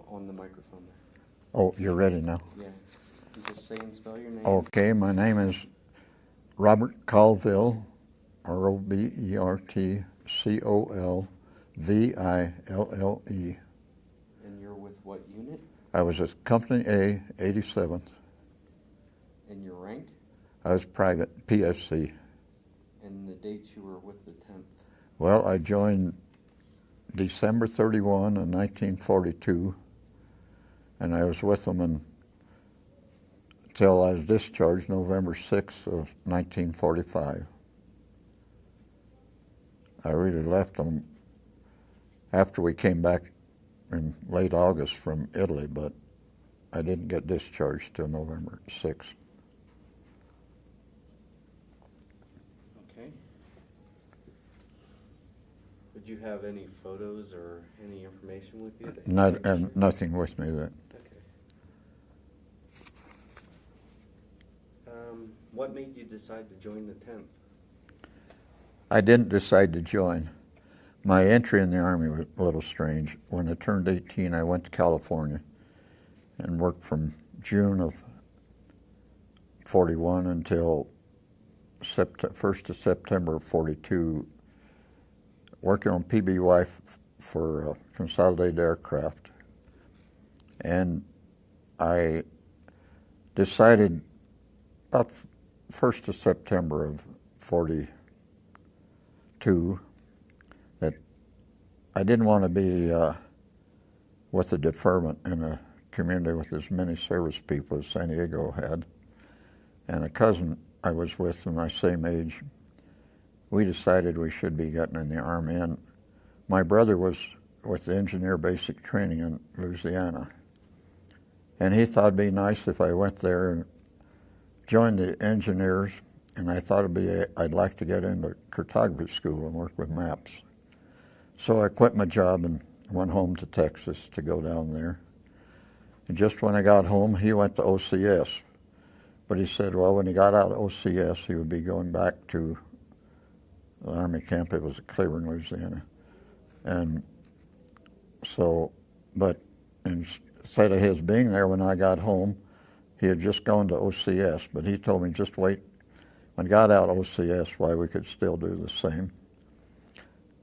on the microphone there. Oh, you're ready now? Yeah. You just say and spell your name. Okay, my name is Robert Colville, RobertColville. And you're with what unit? I was at Company A, 87th. And your rank? I was private, PSC. And the dates you were with the 10th? Well, I joined December 31 of 1942, and I was with them until I was discharged November 6th of 1945. I really left them after we came back in late August from Italy, but I didn't get discharged till November 6th. Okay. Would you have any photos or any information with you? Nothing with me that. Okay. What made you decide to join the 10th? I didn't decide to join. My entry in the Army was a little strange. When I turned 18, I went to California and worked from June of 41 until 1st of September of 42, working on PBY for Consolidated Aircraft. And I decided about 1st of September of 42 that I didn't want to be with a deferment in a community with as many service people as San Diego had. And a cousin I was with in my same age, we decided we should be getting in the Army. And my brother was with the Engineer Basic Training in Louisiana. And he thought it'd be nice if I went there and joined the engineers, and I thought I'd like to get into cartography school and work with maps. So I quit my job and went home to Texas to go down there. And just when I got home, he went to OCS. But he said, well, when he got out of OCS, he would be going back to the Army camp. It was at Cleburne, Louisiana. And so, but instead of his being there when I got home, he had just gone to OCS, but he told me just wait. When I got out of OCS, why we could still do the same.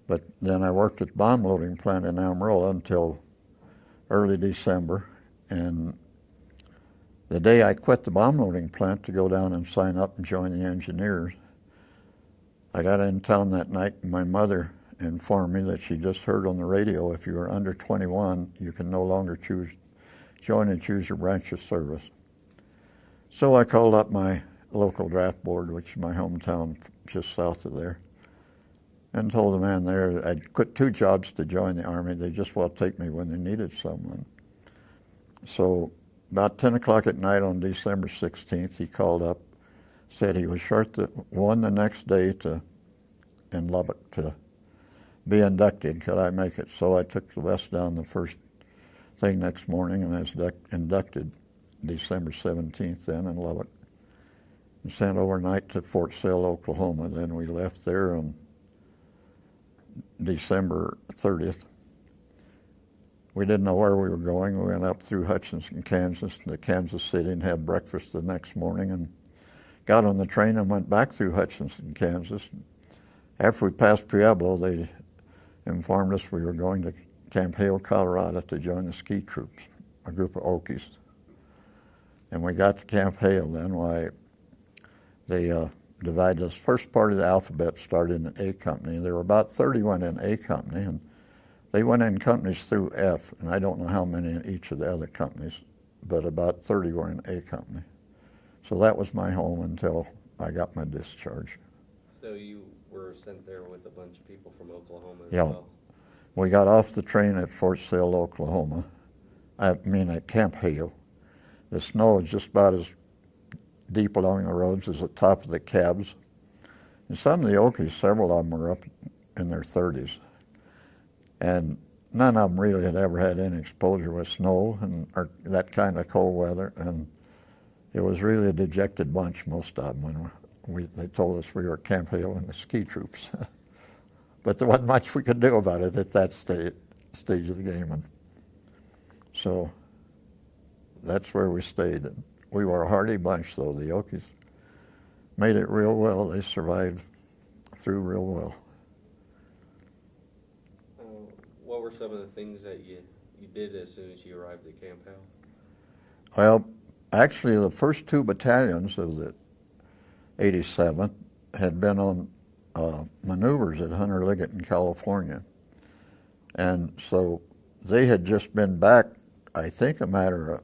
But then I worked at the bomb loading plant in Amarillo until early December. And the day I quit the bomb loading plant to go down and sign up and join the engineers, I got in town that night and my mother informed me that she just heard on the radio, if you were under 21, you can no longer join and choose your branch of service. So I called up my local draft board, which is my hometown just south of there, and told the man there I'd quit 2 jobs to join the Army. They just want to take me when they needed someone. So about 10 o'clock at night on December 16th, he called up, said he was short one the next day in Lubbock to be inducted. Could I make it? So I took the bus down the first thing next morning, and I was inducted December 17th then in Lubbock, and sent overnight to Fort Sill, Oklahoma. Then we left there on December 30th. We didn't know where we were going. We went up through Hutchinson, Kansas to Kansas City and had breakfast the next morning and got on the train and went back through Hutchinson, Kansas. After we passed Pueblo, they informed us we were going to Camp Hale, Colorado to join the ski troops, a group of Okies. And we got to Camp Hale then. Why they divided us. First part of the alphabet started in A Company. There were about 31 in A Company, and they went in companies through F, and I don't know how many in each of the other companies, but about 30 were in A Company. So that was my home until I got my discharge. So you were sent there with a bunch of people from Oklahoma as Yeah. well? We got off the train at Fort Sill, Oklahoma. At Camp Hale. The snow was just about as deep along the roads as the top of the cabs. And some of the Okies, several of them were up in their 30s. And none of them really had ever had any exposure with snow or that kind of cold weather. And it was really a dejected bunch, most of them, when they told us we were at Camp Hale and the ski troops. But there wasn't much we could do about it at that stage of the game. And so that's where we stayed. We were a hardy bunch, though. The Okies made it real well. They survived through real well. What were some of the things that you did as soon as you arrived at Camp Hale? Well, actually, the first two battalions of the 87th had been on maneuvers at Hunter Liggett in California. And so they had just been back, I think, a matter of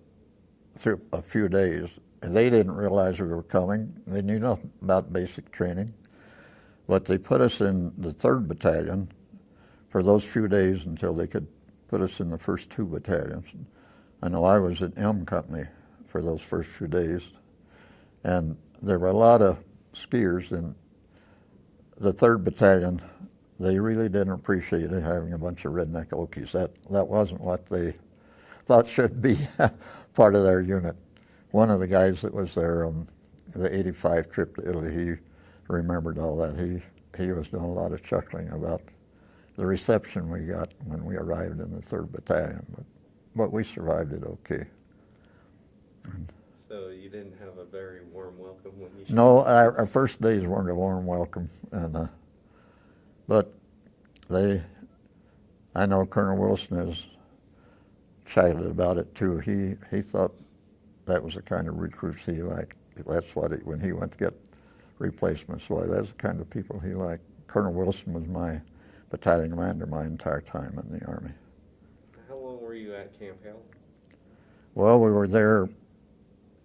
through a few days. And they didn't realize we were coming. They knew nothing about basic training. But they put us in the 3rd Battalion for those few days until they could put us in the first 2 battalions. I know I was in M Company for those first few days. And there were a lot of skiers in the 3rd Battalion. They really didn't appreciate it, having a bunch of redneck Okies. That wasn't what they thought should be part of their unit. One of the guys that was there on the 85 trip to Italy, he remembered all that. He was doing a lot of chuckling about the reception we got when we arrived in the 3rd Battalion, but we survived it okay. So you didn't have a very warm welcome when you... No, our first days weren't a warm welcome, and but I know Colonel Wilson has chatted about it too. He thought that was the kind of recruits he liked. That's what when he went to get replacements, well, that's the kind of people he liked. Colonel Wilson was my battalion commander my entire time in the Army. How long were you at Camp Hale? Well, we were there,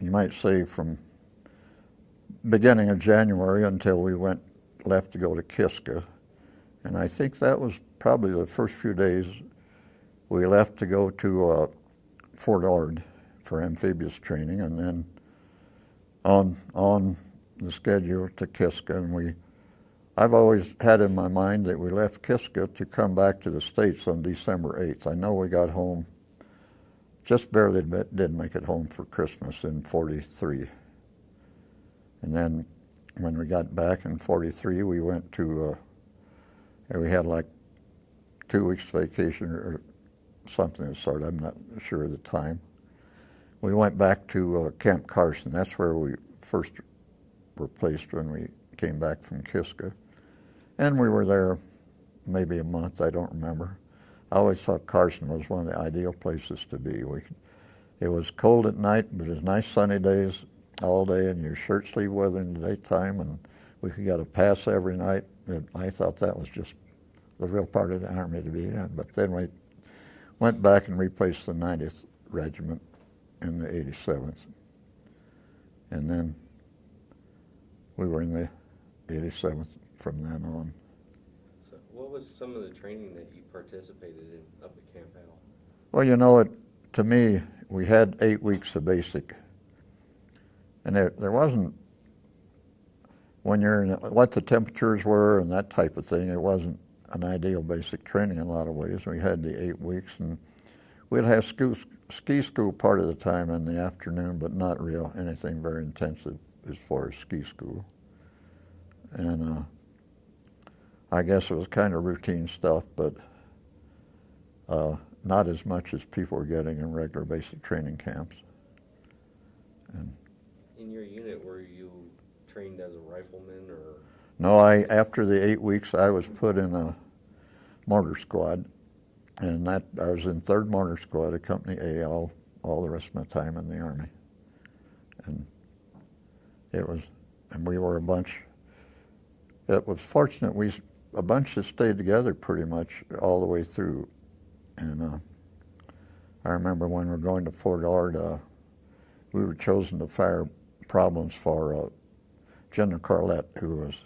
you might say, from beginning of January until we left to go to Kiska. And I think that was probably the first few days we left to go to Fort Ord for amphibious training, and then on the schedule to Kiska. And I've always had in my mind that we left Kiska to come back to the States on December 8th. I know we got home, just barely did make it home for Christmas in 43. And then when we got back in 43, we went to, we had like 2 weeks vacation or something of the sort, I'm not sure of the time. We went back to Camp Carson. That's where we first were placed when we came back from Kiska. And we were there maybe a month, I don't remember. I always thought Carson was one of the ideal places to be. It was cold at night, but it was nice sunny days all day, and your shirt sleeve weather in the daytime, and we could get a pass every night. And I thought that was just the real part of the Army to be in. But then we went back and replaced the 90th Regiment in the 87th. And then we were in the 87th from then on. So what was some of the training that you participated in up at Camp Hale? Well, you know, to me, we had 8 weeks of basic. And there wasn't, when you're in what the temperatures were and that type of thing, it wasn't an ideal basic training in a lot of ways. We had the 8 weeks, and we'd have ski school part of the time in the afternoon, but not real anything very intensive as far as ski school. And I guess it was kind of routine stuff, but not as much as people were getting in regular basic training camps. And in your unit, were you trained as a rifleman or? No, after the 8 weeks, I was put in a Mortar Squad, and I was in 3rd Mortar Squad at Company A all the rest of my time in the Army. And we were a bunch. It was fortunate a bunch that stayed together pretty much all the way through. And I remember when we were going to Fort Ord, we were chosen to fire problems for General Carlett, who was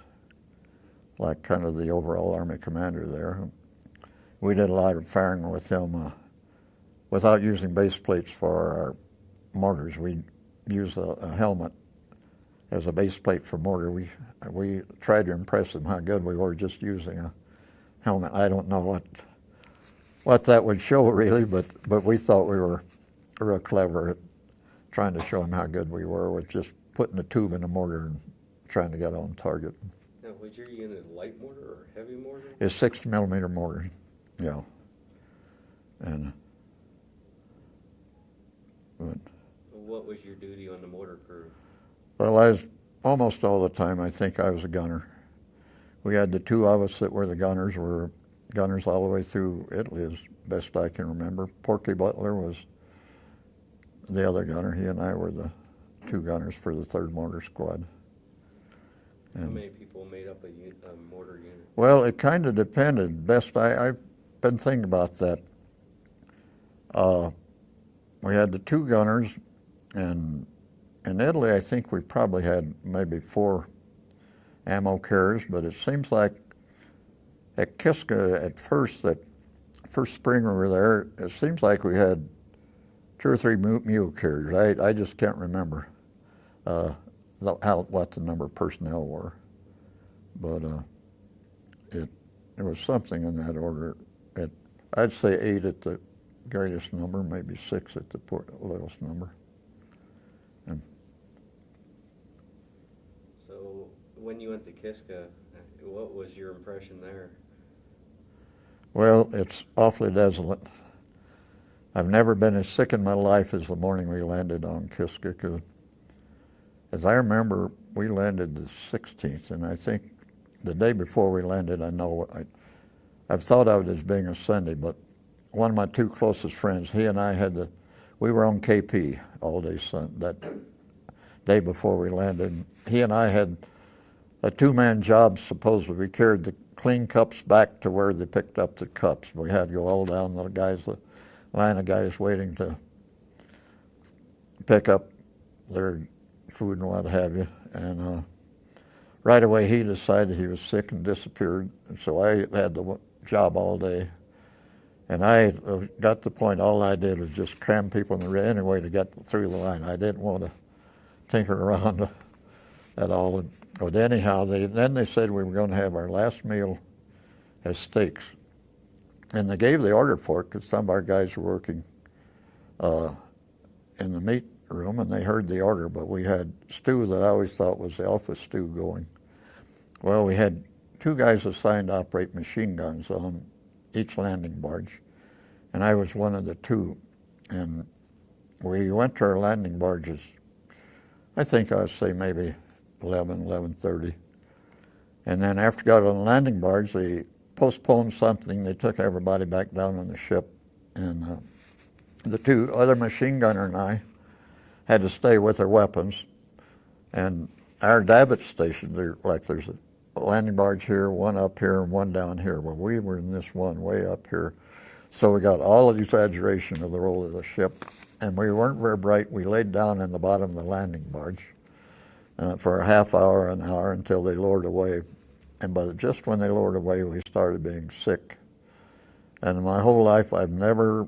like kind of the overall Army commander there. We did a lot of firing with him without using base plates for our mortars. We'd use a helmet as a base plate for mortar. We tried to impress him how good we were just using a helmet. I don't know what that would show really, but we thought we were real clever at trying to show him how good we were with just putting a tube in a mortar and trying to get on target. Now, was your unit light mortar or heavy mortar? It's 60 millimeter mortar, yeah. And what was your duty on the mortar crew? Well, I was almost all the time, I think I was a gunner. We had the two of us that were the gunners, were gunners all the way through Italy, as best I can remember. Porky Butler was the other gunner. He and I were the two gunners for the 3rd Mortar Squad. How many people made up a mortar unit? Well, it kind of depended. I've been thinking about that. We had the two gunners, and in Italy, I think we probably had maybe 4 ammo carriers, but it seems like at Kiska at first, that first spring we were there, it seems like we had 2 or 3 mule carriers. I just can't remember what the number of personnel were, but it was something in that order. I'd say 8 at the greatest number, maybe 6 at the littlest number. And so when you went to Kiska, what was your impression there? well, it's awfully desolate. I've never been as sick in my life as the morning we landed on Kiska, because as I remember, we landed the 16th, and I think the day before we landed, I've thought of it as being a Sunday, but one of my 2 closest friends, he and I we were on KP all day that day before we landed. He and I had a 2-man job, supposedly. We carried the clean cups back to where they picked up the cups. We had to go all down the line of guys waiting to pick up their food and what have you. And right away he decided he was sick and disappeared. And so I had the job all day. And I got to the point, all I did was just cram people in the rear anyway to get through the line. I didn't want to tinker around at all. But anyhow, then they said we were going to have our last meal as steaks. And they gave the order for it because some of our guys were working in the meat room, and they heard the order, but we had stew that I always thought was the alpha stew going. Well, we had 2 guys assigned to operate machine guns on each landing barge, and I was one of the 2. And we went to our landing barges, I think I'd say maybe 11:30. And then after we got on the landing barge, they postponed something. They took everybody back down on the ship, and the 2 other machine gunner and I had to stay with our weapons. And our davit station, there's a landing barge here, one up here, and one down here. Well, we were in this one way up here. So we got all of the exaggeration of the roll of the ship, and we weren't very bright. We laid down in the bottom of the landing barge for a half hour, an hour, until they lowered away. And just when they lowered away, we started being sick. And in my whole life, I've never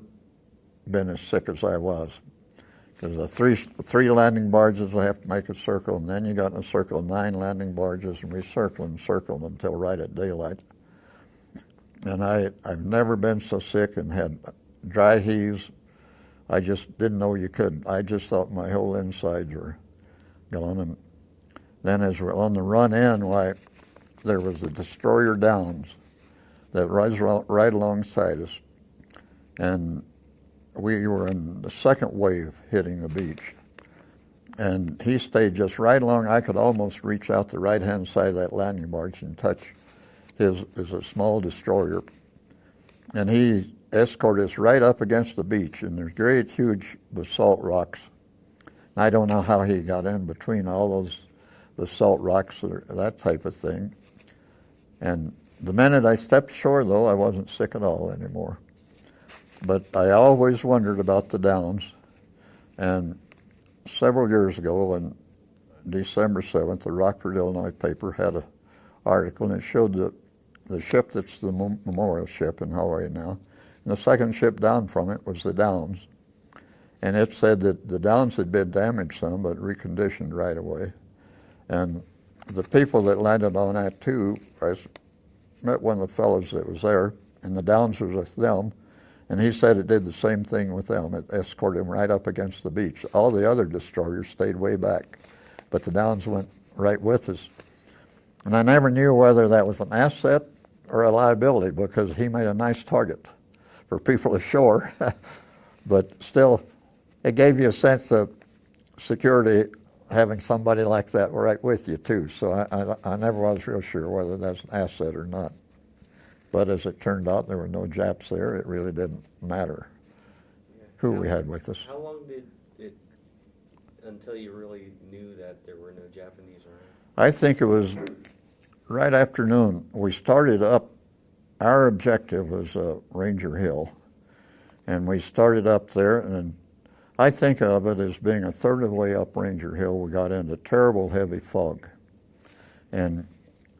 been as sick as I was. Because the three landing barges will have to make a circle, and then you got in a circle 9 landing barges, and we circled and circled until right at daylight. And I've never been so sick and had dry heaves. I just didn't know you could. I just thought my whole insides were gone. And then as we're on the run in, there was a destroyer Downs that was right alongside us. And we were in the 2nd wave hitting the beach. And he stayed just right along. I could almost reach out the right-hand side of that landing barge and touch his a small destroyer. And he escorted us right up against the beach, and there's great, huge basalt rocks. I don't know how he got in between all those basalt rocks or that type of thing. And the minute I stepped ashore, though, I wasn't sick at all anymore. But I always wondered about the Downs. And several years ago, on December 7th, the Rockford, Illinois paper had an article, and it showed the ship that's the memorial ship in Hawaii now. And the 2nd ship down from it was the Downs. And it said that the Downs had been damaged some, but reconditioned right away. And the people that landed on that, too, I met one of the fellows that was there, and the Downs was with them. And he said it did the same thing with them. It escorted them right up against the beach. All the other destroyers stayed way back, but the Downs went right with us. And I never knew whether that was an asset or a liability, because he made a nice target for people ashore. But still, it gave you a sense of security having somebody like that right with you too. So I never was real sure whether that's an asset or not. But as it turned out, there were no Japs there. It really didn't matter who we had with us. How long did it until you really knew that there were no Japanese around? I think it was right after noon. We started up. Our objective was Ranger Hill, and we started up there, and I think of it as being a third of the way up Ranger Hill. We got into terrible heavy fog, and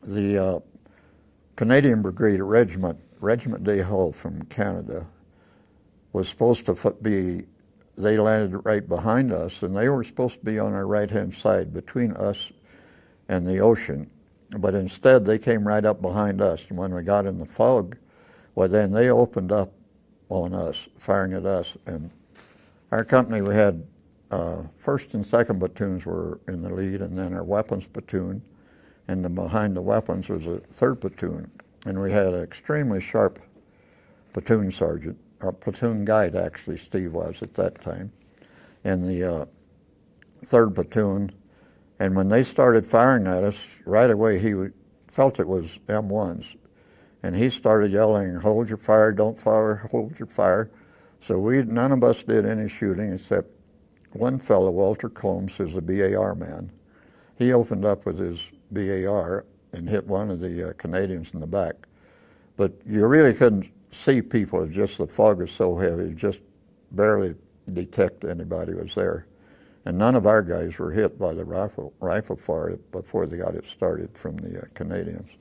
the Canadian Brigade Regiment de Hull from Canada was supposed to be, they landed right behind us, and they were supposed to be on our right-hand side between us and the ocean. But instead, they came right up behind us, and when we got in the fog, well, then they opened up on us, firing at us. And our company, we had 1st and 2nd platoons were in the lead, and then our weapons platoon, and then behind the weapons was a 3rd platoon. And we had an extremely sharp platoon sergeant, or platoon guide actually, Steve was at that time, in the 3rd platoon. And when they started firing at us, right away he felt it was M1s. And he started yelling, "Hold your fire, don't fire, hold your fire." So none of us did any shooting except one fellow, Walter Combs, who's a BAR man. He opened up with his BAR and hit one of the Canadians in the back. But you really couldn't see people, just the fog was so heavy, you just barely detect anybody was there. And none of our guys were hit by the rifle fire before they got it started from the Canadians.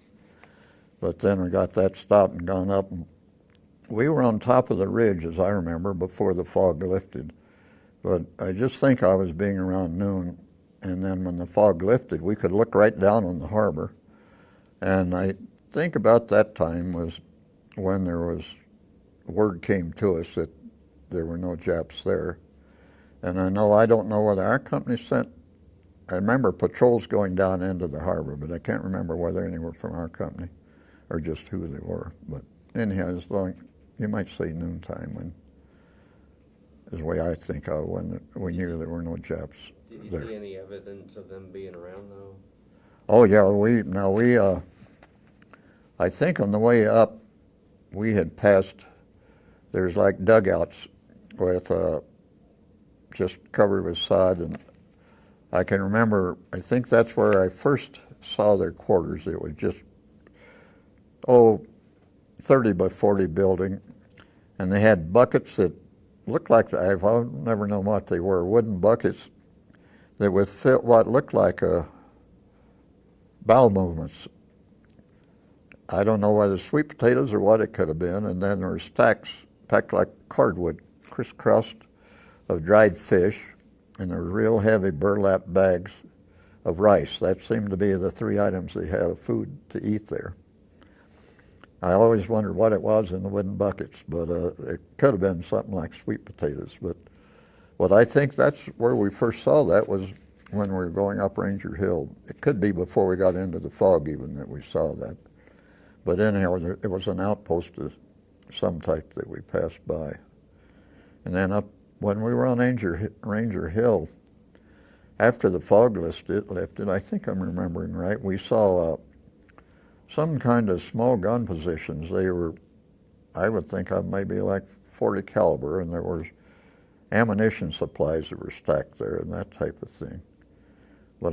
But then we got that stopped and gone up. And we were on top of the ridge, as I remember, before the fog lifted. But I just think I was being around noon. And then when the fog lifted, we could look right down on the harbor. And I think about that time was when word came to us that there were no Japs there. And I don't know whether our company sent, I remember patrols going down into the harbor, but I can't remember whether any were from our company or just who they were. But anyhow, as long, you might say noontime when, is the way I think of when we knew there were no Japs Did you there. see any evidence of them being around though? Oh yeah, I think on the way up, we had passed, there's like dugouts with just covered with sod, and I can remember, I think that's where I first saw their quarters. It was just, 30 by 40 building, and they had buckets that looked like, I've never known what they were, wooden buckets that would fit what looked like bowel movements. I don't know whether sweet potatoes or what it could have been, and then there were stacks packed like cardwood, crisscrossed, of dried fish, and there were real heavy burlap bags of rice. That seemed to be the 3 items they had of food to eat there. I always wondered what it was in the wooden buckets, but it could have been something like sweet potatoes. But I think that's where we first saw that was when we were going up Ranger Hill. It could be before we got into the fog even that we saw that. But anyhow, it was an outpost of some type that we passed by. And then up, when we were on Ranger Hill, after the fog lifted, I think I'm remembering right, we saw some kind of small gun positions. They were, I would think of maybe like 40 caliber, and there was ammunition supplies that were stacked there and that type of thing. But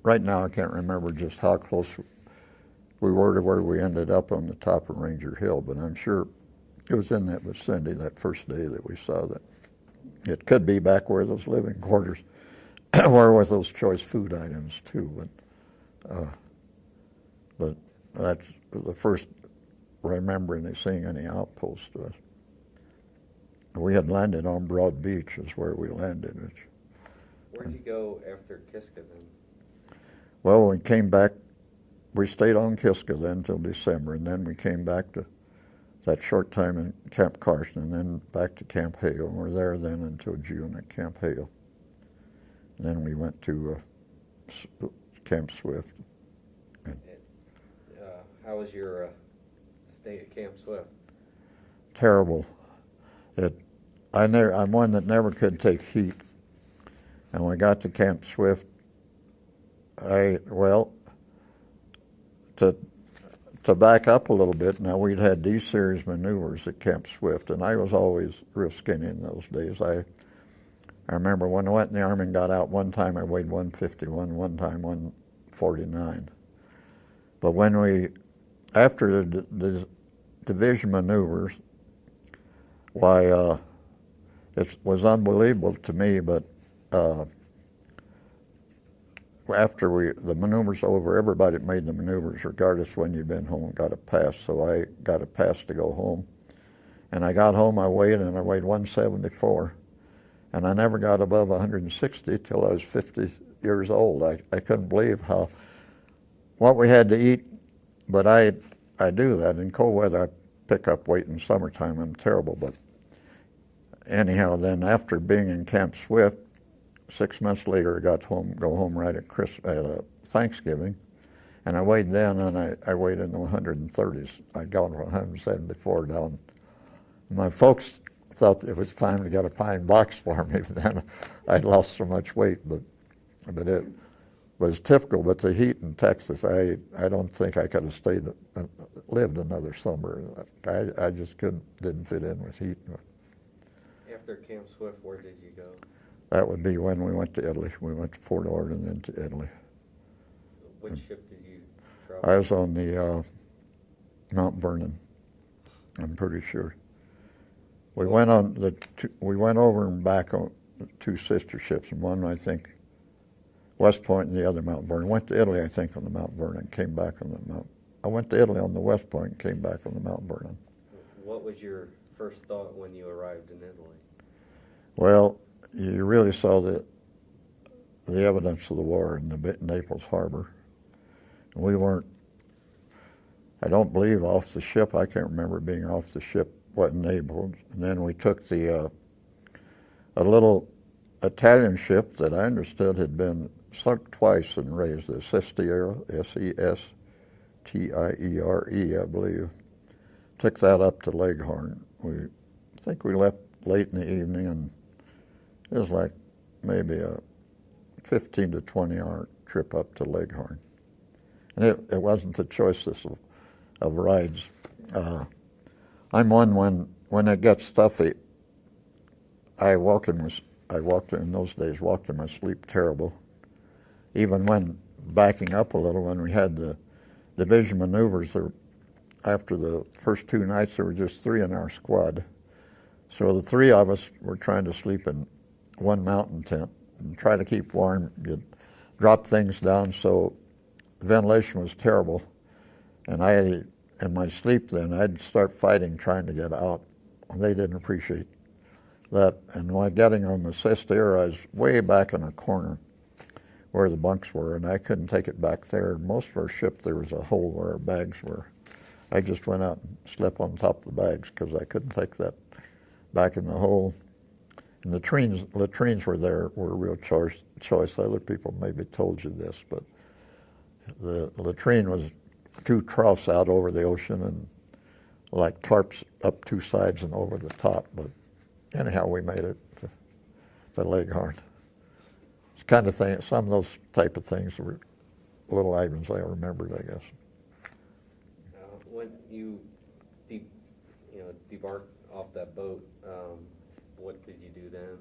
right now I can't remember just how close we were to where we ended up on the top of Ranger Hill, but I'm sure it was in that vicinity that first day that we saw that. It could be back where those living quarters were with those choice food items too, but that's the first remembering of seeing any outpost was. We had landed on Broad Beach is where we landed. Where'd you go after Kiska then? Well, we came back, we stayed on Kiska then until December, and then we came back to that short time in Camp Carson, and then back to Camp Hale, and we're there then until June at Camp Hale. And then we went to Camp Swift. How was your stay at Camp Swift? Terrible. I'm one that never could take heat, And we got to Camp Swift. To back up a little bit, now we'd had D-series maneuvers at Camp Swift, and I was always real skinny in those days. I remember when I went in the Army and got out, one time I weighed 151, one time 149. But after the division maneuvers, why, it was unbelievable to me, but after the maneuvers over, everybody that made the maneuvers, regardless when you'd been home, got a pass. So I got a pass to go home. And I got home, I weighed 174. And I never got above 160 till I was 50 years old. I couldn't believe what we had to eat, but I do that. In cold weather, I pick up weight in summertime. I'm terrible, but anyhow, then after being in Camp Swift, 6 months later, I got home, go home right at Thanksgiving, and I weighed then, and I weighed in the 130s. I'd gone from 174 down. My folks thought it was time to get a pine box for me, but then I'd lost so much weight, but it was typical. But the heat in Texas, I don't think I could have lived another summer. I just didn't fit in with heat. After Camp Swift, where did you go? That would be when we went to Italy. We went to Fort Ord and then to Italy. Which ship did you travel? I was on the Mount Vernon, I'm pretty sure. We went over and back on the two sister ships, and one, I think, West Point and the other Mount Vernon. Went to Italy, I think, on the Mount Vernon, came back on the Mount. I went to Italy on the West Point and came back on the Mount Vernon. What was your first thought when you arrived in Italy? Well, you really saw the evidence of the war in the Naples harbor. We weren't, I don't believe, off the ship. I can't remember being off the ship, wasn't Naples. And then we took a little Italian ship that I understood had been sunk twice and raised, the Sestiere, S-E-S-T-I-E-R-E, I believe. Took that up to Leghorn. I think we left late in the evening, and it was like maybe a 15 to 20 hour trip up to Leghorn. And it wasn't the choicest of rides. I'm one when it gets stuffy, I walked in those days, walked in my sleep terrible. Even when backing up a little, when we had the division maneuvers, after the first 2 nights, there were just 3 in our squad. So the 3 of us were trying to sleep in one mountain tent and try to keep warm. You'd drop things down, so the ventilation was terrible. And in my sleep then, I'd start fighting trying to get out. They didn't appreciate that. And while getting on the Sestiere, I was way back in a corner where the bunks were, and I couldn't take it back there. Most of our ship, there was a hole where our bags were. I just went out and slept on top of the bags because I couldn't take that back in the hole. And the latrines were a real choice. Other people maybe told you this, but the latrine was 2 troughs out over the ocean and like tarps up 2 sides and over the top. But anyhow, we made it to Leghorn. It's kind of thing. Some of those type of things were little items I remembered, I guess. When you debarked off that boat, what did you do then?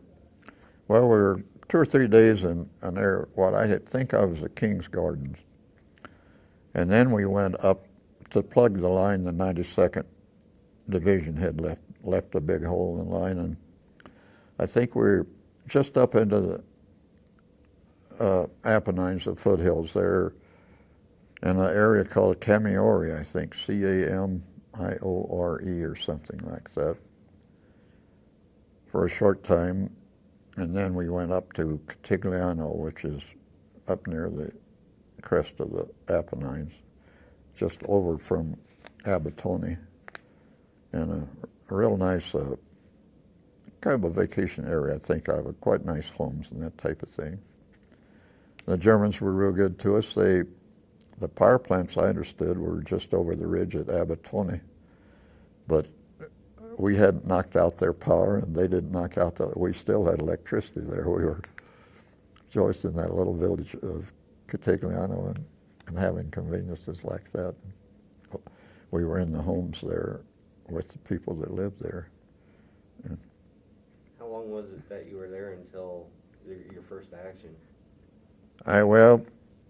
Well, we were 2 or 3 days in what I think of as the King's Gardens. And then we went up to plug the line. The 92nd Division had left a big hole in the line, and I think we were just up into the Apennines, the foothills there, in an area called Camiore, I think, C-A-M-I-O-R-E or something like that, for a short time. And then we went up to Catigliano, which is up near the crest of the Apennines, just over from Abetone, and a real nice kind of a vacation area, I think, of quite nice homes and that type of thing. The Germans were real good to us. The power plants, I understood, were just over the ridge at Abetone, but we hadn't knocked out their power, and they didn't knock out we still had electricity there. rejoiced in that little village of Catigliano and having conveniences like that. We were in the homes there with the people that lived there. And How long was it that you were there until your first action?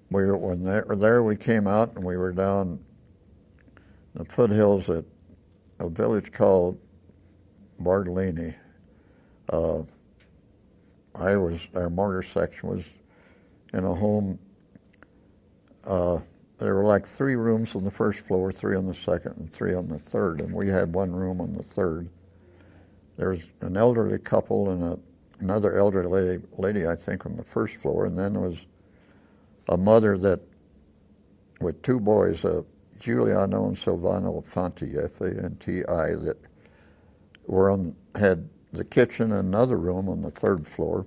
When there we came out and we were down the foothills at a village called Bartolini. Our mortar section was in a home. There were like 3 rooms on the first floor, 3 on the second, and 3 on the third, and we had 1 room on the third. There was an elderly couple and another elderly lady, I think, on the first floor, and then there was a mother with 2 boys, Giuliano and Silvano Fanti, F-A-N-T-I, that had the kitchen and another room on the 3rd floor,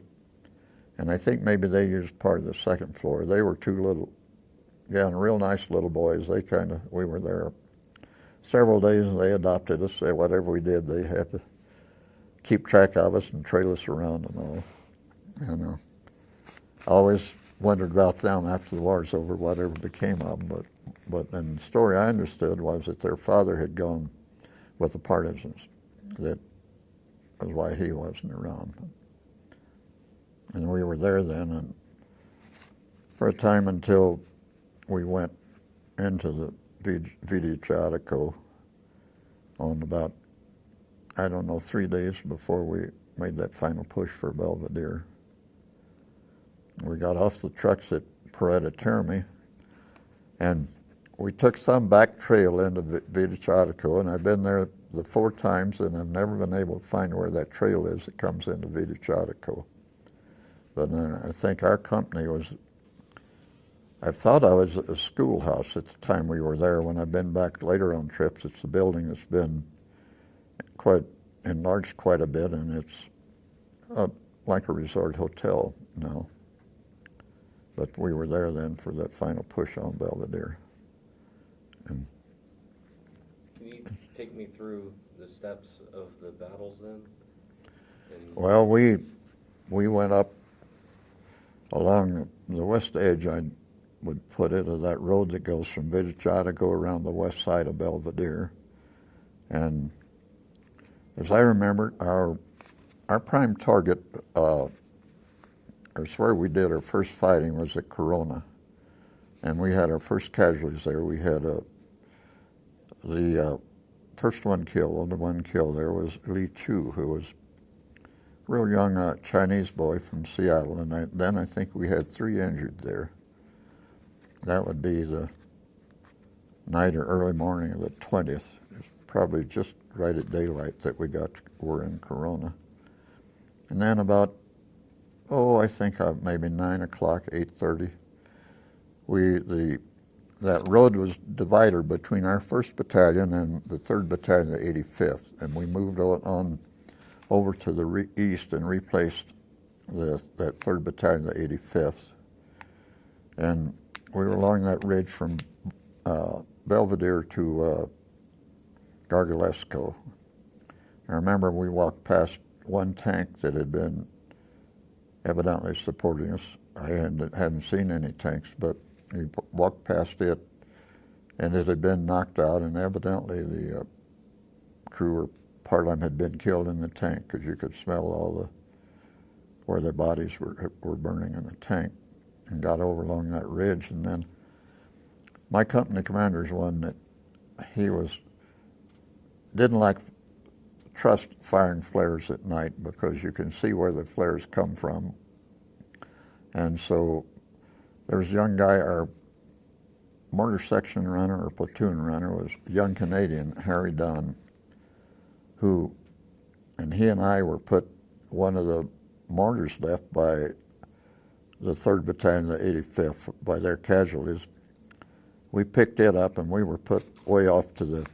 and I think maybe they used part of the 2nd floor. They were 2 real nice little boys. We were there several days, and they adopted us. Whatever we did, they had to keep track of us and trail us around and all. And I always wondered about them after the war's over, whatever became of them. But the story I understood was that their father had gone with the partisans. That was why he wasn't around. And we were there then, and for a time until we went into the Vidiggiatico on about, 3 days before we made that final push for Belvedere. We got off the trucks at Paretta Terme, and we took some back trail into Vidiggiatico, and I've been there the 4 times, and I've never been able to find where that trail is that comes into Vidiggiatico. But I think our company I thought I was at a schoolhouse at the time we were there. When I've been back later on trips, it's a building that's been enlarged quite a bit, and it's like a resort hotel now. But we were there then for that final push on Belvedere. And Can you take me through the steps of the battles then? well, we went up along the west edge, I would put it, of that road that goes from Vidiggiatico around the west side of Belvedere. And as I remember, our prime target, or where we did our first fighting, was at Corona. And we had our first casualties there. We had the first one killed, only one killed there was Li Chu, who was a real young Chinese boy from Seattle. And then I think we had 3 injured there. That would be the night or early morning of the 20th. It's probably just right at daylight that were in Corona. And then about, I think maybe 9 o'clock, 8:30, that road was divider between our 1st Battalion and the 3rd Battalion, the 85th, and we moved on over to the east and replaced that 3rd Battalion, the 85th. And we were along that ridge from Belvedere to Gargulesco. I remember we walked past one tank that had been evidently supporting us. I hadn't seen any tanks, but we walked past it, and it had been knocked out, and evidently the crew or part of them had been killed in the tank, because you could smell where their bodies were burning in the tank, and got over along that ridge. And then my company commander's one that didn't trust firing flares at night, because you can see where the flares come from. And so there was a young guy, our mortar section runner or platoon runner was a young Canadian, Harry Dunn, and he and I were put one of the mortars left by the 3rd Battalion, the 85th, by their casualties. We picked it up, and we were put way off to the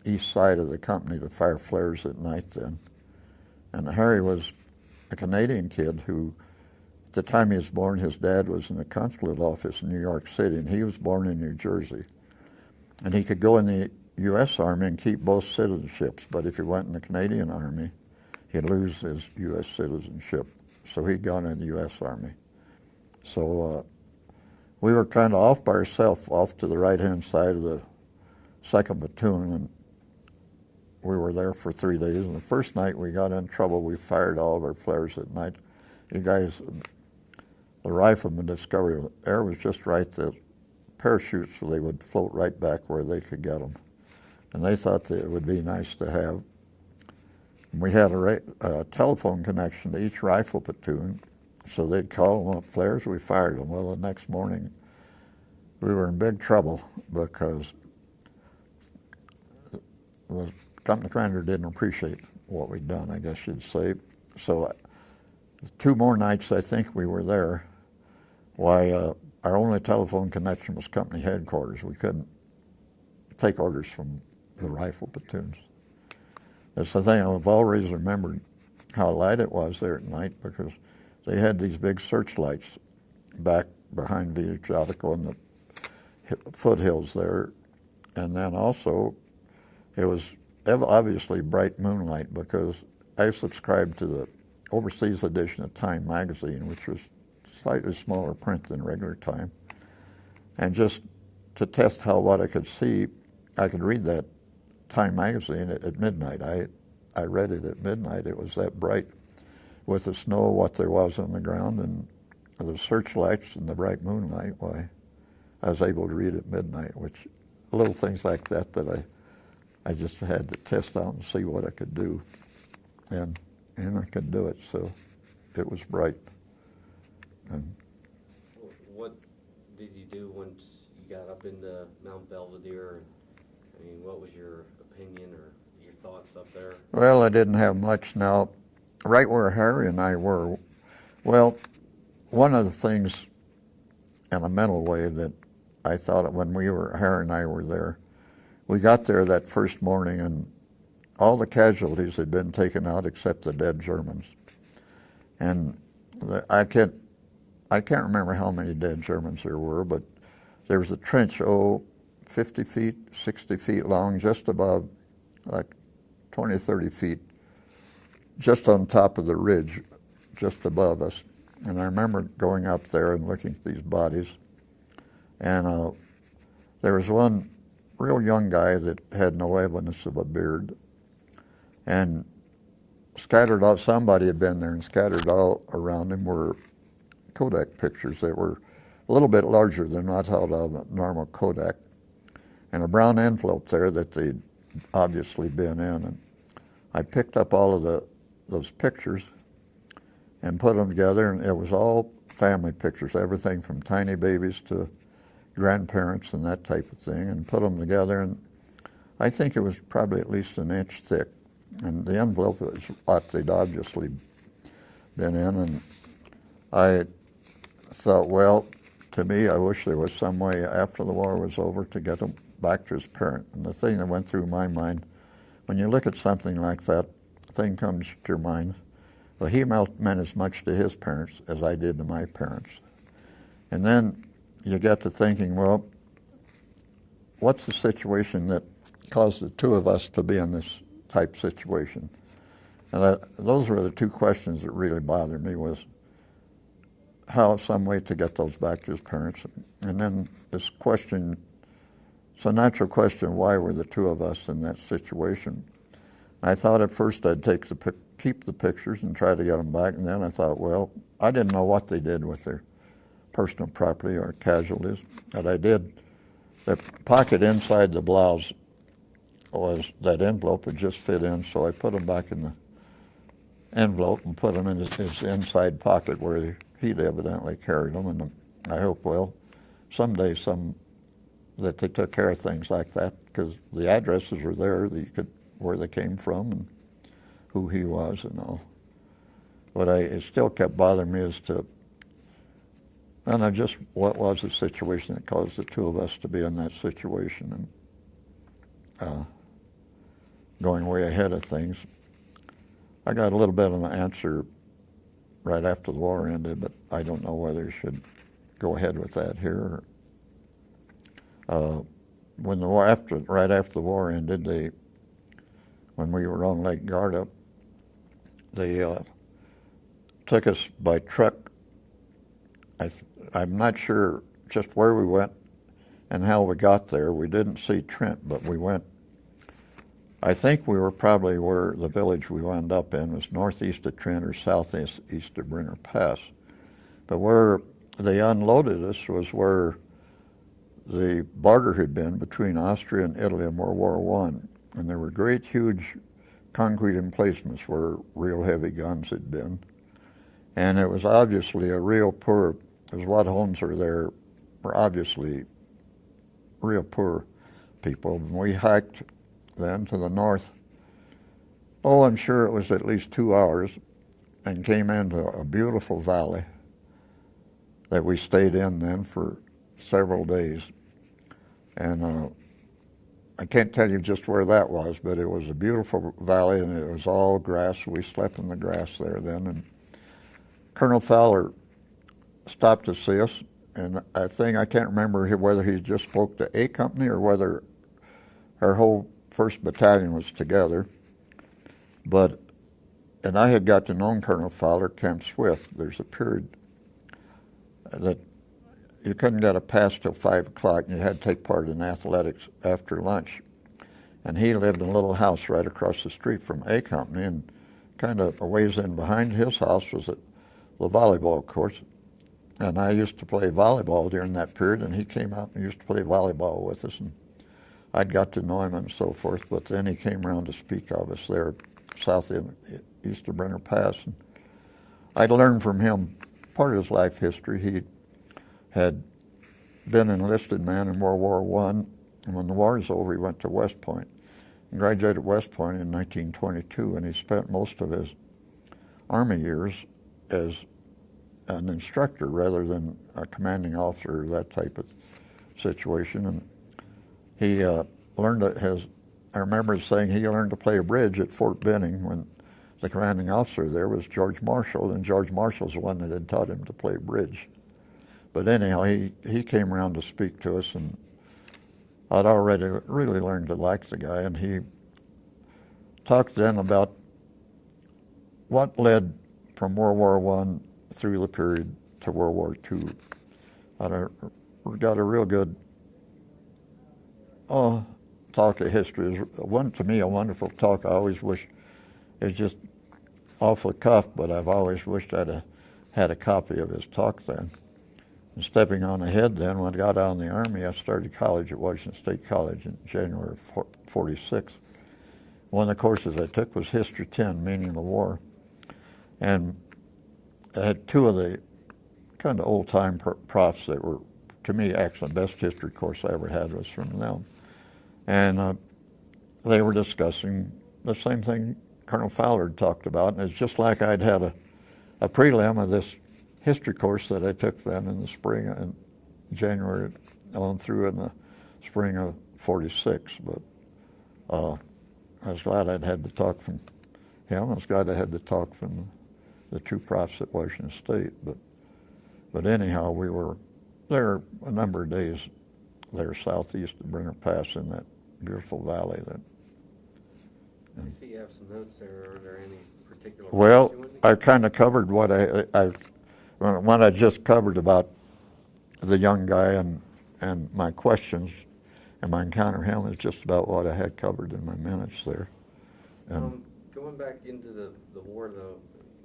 east side of the company to fire flares at night then. And Harry was a Canadian kid who, at the time he was born, his dad was in the consulate office in New York City, and he was born in New Jersey. And he could go in the U.S. Army and keep both citizenships, but if he went in the Canadian Army, he'd lose his U.S. citizenship. So he'd gone in the U.S. Army. So we were kind of off by ourselves, off to the right-hand side of the 2nd Platoon, and we were there for 3 days. And the first night we got in trouble, we fired all of our flares at night. You guys, the riflemen discovered the air was just right, the parachutes, so they would float right back where they could get them. And they thought that it would be nice to have. And we had a telephone connection to each rifle platoon, so they'd call them up flares, we fired them. Well, the next morning we were in big trouble because the company commander didn't appreciate what we'd done, I guess you'd say. So 2 more nights I think we were there. Why, our only telephone connection was company headquarters. We couldn't take orders from the rifle platoons. That's the thing, I've always remembered how light it was there at night because they had these big searchlights back behind Biographical in the foothills there. And then also, it was obviously bright moonlight because I subscribed to the overseas edition of Time magazine, which was slightly smaller print than regular Time. And just to test what I could see, I could read that Time magazine at midnight. I read it at midnight. It was that bright with the snow, what there was on the ground, and the searchlights and the bright moonlight. Why, I was able to read at midnight, which little things like that I just had to test out and see what I could do. And I could do it, so it was bright. And what did you do once you got up into Mount Belvedere? I mean, what was your opinion or your thoughts up there? Well, I didn't have much. Now, right where Harry and I were, well, one of the things in a mental way that I thought when Harry and I were there, we got there that first morning and all the casualties had been taken out except the dead Germans. And I can't remember how many dead Germans there were, but there was a trench, 50 feet, 60 feet long, just above, like 20, 30 feet, just on top of the ridge, just above us. And I remember going up there and looking at these bodies. And there was one real young guy that had no evidence of a beard. And scattered out, somebody had been there, and scattered all around him were Kodak pictures that were a little bit larger than what's out of a normal Kodak, and a brown envelope there that they'd obviously been in. And I picked up all of those pictures and put them together, and it was all family pictures, everything from tiny babies to grandparents and that type of thing, and put them together, and I think it was probably at least an inch thick. And the envelope was what they'd obviously been in, and I thought, well, to me, I wish there was some way after the war was over to get him back to his parent. And the thing that went through my mind, when you look at something like that, the thing comes to your mind, well, he meant as much to his parents as I did to my parents. And then you get to thinking, well, what's the situation that caused the two of us to be in this type situation? And those were the two questions that really bothered me, was how, some way to get those back to his parents. And then this question, it's a natural question, why were the two of us in that situation? I thought at first I'd keep the pictures and try to get them back, and then I thought, well, I didn't know what they did with their personal property or casualties, but I did. The pocket inside the blouse was, that envelope would just fit in, so I put them back in the envelope and put them in his inside pocket where he'd evidently carried them. And I hope, well, someday that they took care of things like that, because the addresses were there, where they came from and who he was and all. But it still kept bothering me as to, and what was the situation that caused the two of us to be in that situation, and going way ahead of things. I got a little bit of an answer right after the war ended, but I don't know whether I should go ahead with that here. When the war, right after the war ended, when we were on Lake Garda, they took us by truck I'm not sure just where we went and how we got there. We didn't see Trent, but we went, I think we were probably where the village we wound up in was northeast of Trent or southeast of Brenner Pass. But where they unloaded us was where the border had been between Austria and Italy in World War I. And there were great, huge concrete emplacements where real heavy guns had been. And it was obviously a real poor, because what homes were there were obviously real poor people. And we hiked then to the north. Oh, I'm sure it was at least 2 hours, and came into a beautiful valley that we stayed in then for several days. And I can't tell you just where that was, but it was a beautiful valley, and it was all grass. We slept in the grass there then. And Colonel Fowler stopped to see us, and I can't remember whether he just spoke to a company or whether our whole 1st Battalion was together. And I had got to know Colonel Fowler, Camp Swift. There's a period that you couldn't get a pass till 5 o'clock, and you had to take part in athletics after lunch. And he lived in a little house right across the street from A Company, and kind of a ways in behind his house was the volleyball course. And I used to play volleyball during that period, and he came out and used to play volleyball with us. And I'd got to know him and so forth, but then he came around to speak of us there east of Brenner Pass. And I'd learned from him part of his life history. He had been an enlisted man in World War I, and when the war was over, he went to West Point and graduated West Point in 1922, and he spent most of his Army years as an instructor rather than a commanding officer or that type of situation. And he learned I remember saying he learned to play a bridge at Fort Benning when the commanding officer there was George Marshall, and George Marshall's the one that had taught him to play bridge. But anyhow, he came around to speak to us, and I'd already really learned to like the guy, and he talked then about what led from World War I through the period to World War II. We got a real good talk of history. It was, to me, a wonderful talk. I always wish, it was just off the cuff, but I've always wished I'd had a copy of his talk then. And stepping on ahead then, when I got out of the Army, I started college at Washington State College in January of 46. One of the courses I took was History 10, Meaning of the War. And I had 2 of the kind of old-time profs that were, to me, actually the best history course I ever had was from them. And they were discussing the same thing Colonel Fowler had talked about, and it's just like I'd had a prelim of this history course that I took then in the spring, in January on through in the spring of 46. But I was glad I'd had the talk from him. I was glad I had the talk from the 2 profs at Washington State. But anyhow, we were there a number of days there southeast of Brenner Pass in that beautiful valley. I see you have some notes there. Are there any particular? Well, I kind of covered what I just covered about the young guy and my questions and my encounter with him is just about what I had covered in my minutes there. And going back into the war, though,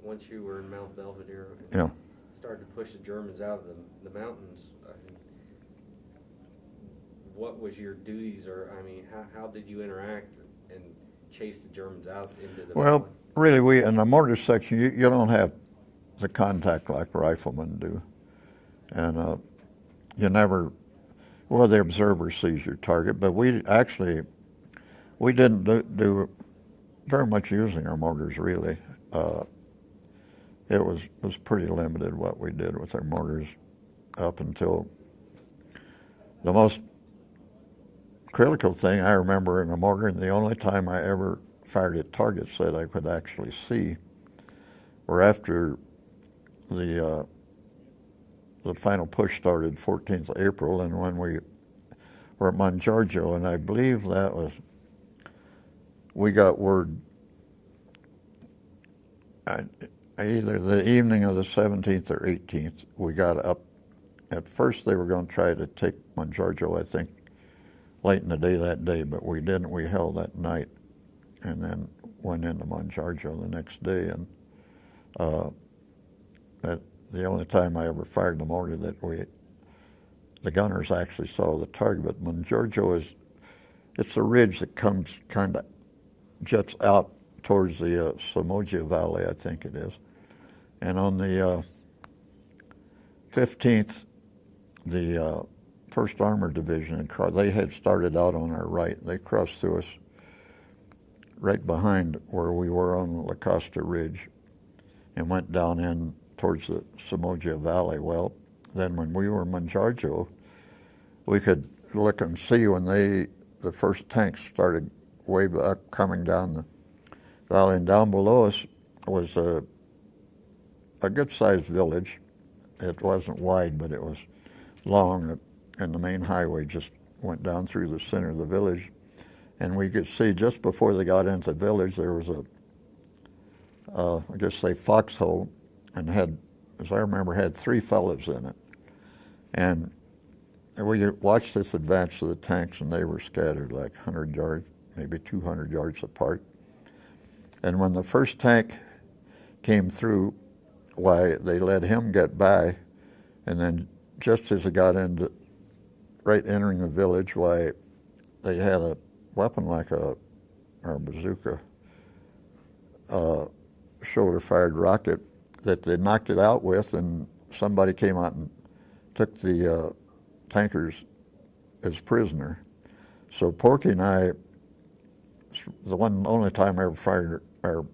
once you were in Mount Belvedere and yeah. started to push the Germans out of the mountains, what was your duties, or how did you interact and chase the Germans out into the Well, valley? really, we in the mortar section, you don't have the contact like riflemen do, and you never. Well, the observer sees your target, but we didn't do very much using our mortars really. It was pretty limited what we did with our mortars up until the most critical thing I remember in a mortar, and the only time I ever fired at targets that I could actually see were after the final push started 14th of April, and when we were at Mongiorgio, and I believe that was, we got word either the evening of the 17th or 18th, we got up at first they were going to try to take Mongiorgio, I think, late in the day that day, but we didn't. We held that night and then went into Mongiorgio the next day. And that the only time I ever fired the mortar that the gunners actually saw the target. But Mongiorgio it's a ridge that comes kind of jets out towards the Somoggia Valley, I think it is. And on the 15th, the 1st Armored Division, they had started out on our right. They crossed through us right behind where we were on the La Costa Ridge and went down in towards the Somoggia Valley. Well, then when we were in Mongiorgio, we could look and see when the first tanks started way back coming down the valley, and down below us was a good-sized village. It wasn't wide, but it was long, and the main highway just went down through the center of the village. And we could see just before they got into the village, there was a foxhole, and had, as I remember, had 3 fellows in it. And we watched this advance of the tanks, and they were scattered like 100 yards, maybe 200 yards apart. And when the first tank came through, why, they let him get by, and then just as it got into right entering the village, why, they had a weapon like a bazooka, shoulder-fired rocket that they knocked it out with, and somebody came out and took the tankers as prisoner. So Porky and I, the only time I ever fired our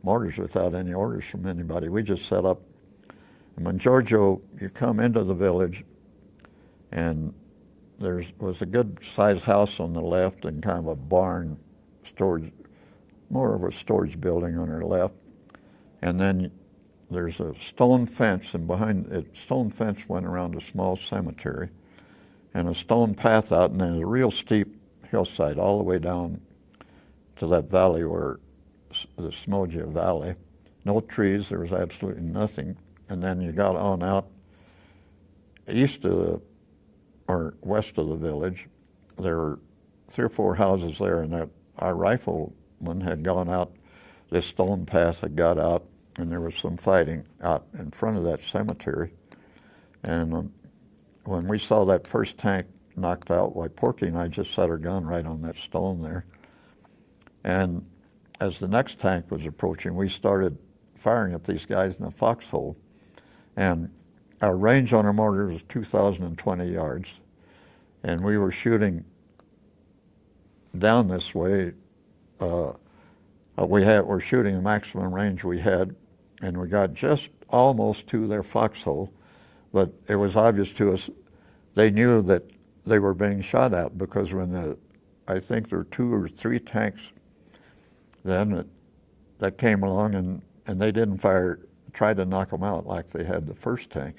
mortars without any orders from anybody, we just set up. In Mongiorgio, you come into the village, and there was a good-sized house on the left and kind of a barn, storage, more of a storage building on our left. And then there's a stone fence, and behind it, stone fence went around a small cemetery, and a stone path out, and then a real steep hillside all the way down to that valley where the Somoggia Valley. No trees, there was absolutely nothing. And then you got on out east of or west of the village. There were 3 or 4 houses there, and our riflemen had gone out. This stone path had got out, and there was some fighting out in front of that cemetery. And when we saw that first tank knocked out, why, Porky and I just set our gun right on that stone there. And as the next tank was approaching, we started firing at these guys in the foxhole. And our range on our mortar was 2,020 yards. And we were shooting down this way. We're shooting the maximum range we had, and we got just almost to their foxhole. But it was obvious to us, they knew that they were being shot at, because when I think there were 2 or 3 tanks then that came along, and they didn't try to knock them out like they had the first tank.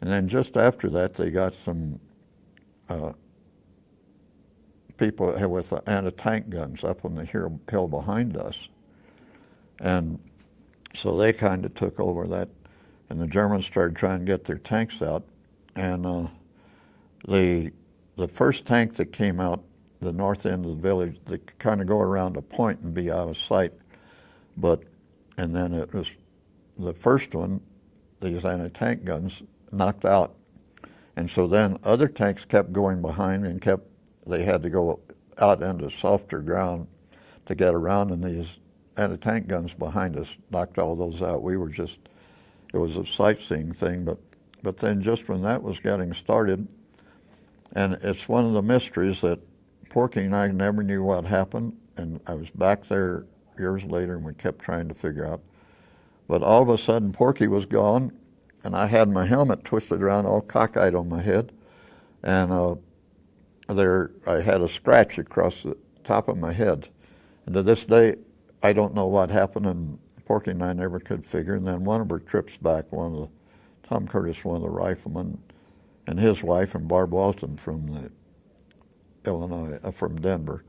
And then just after that, they got some people with anti-tank guns up on the hill behind us. And so they kind of took over that, and the Germans started trying to get their tanks out. And the first tank that came out the north end of the village, they kind of go around a point and be out of sight. And then it was the first one, these anti-tank guns, knocked out. And so then other tanks kept going behind, and they had to go out into softer ground to get around, and these anti-tank guns behind us knocked all those out. It was a sightseeing thing, but then just when that was getting started, and it's one of the mysteries that Porky and I never knew what happened, and I was back there years later, and we kept trying to figure out. But all of a sudden, Porky was gone, and I had my helmet twisted around all cockeyed on my head, and I had a scratch across the top of my head. And to this day, I don't know what happened, and Porky and I never could figure. And then one of our trips back, Tom Curtis, one of the riflemen, and his wife, and Barb Walton from from Denver.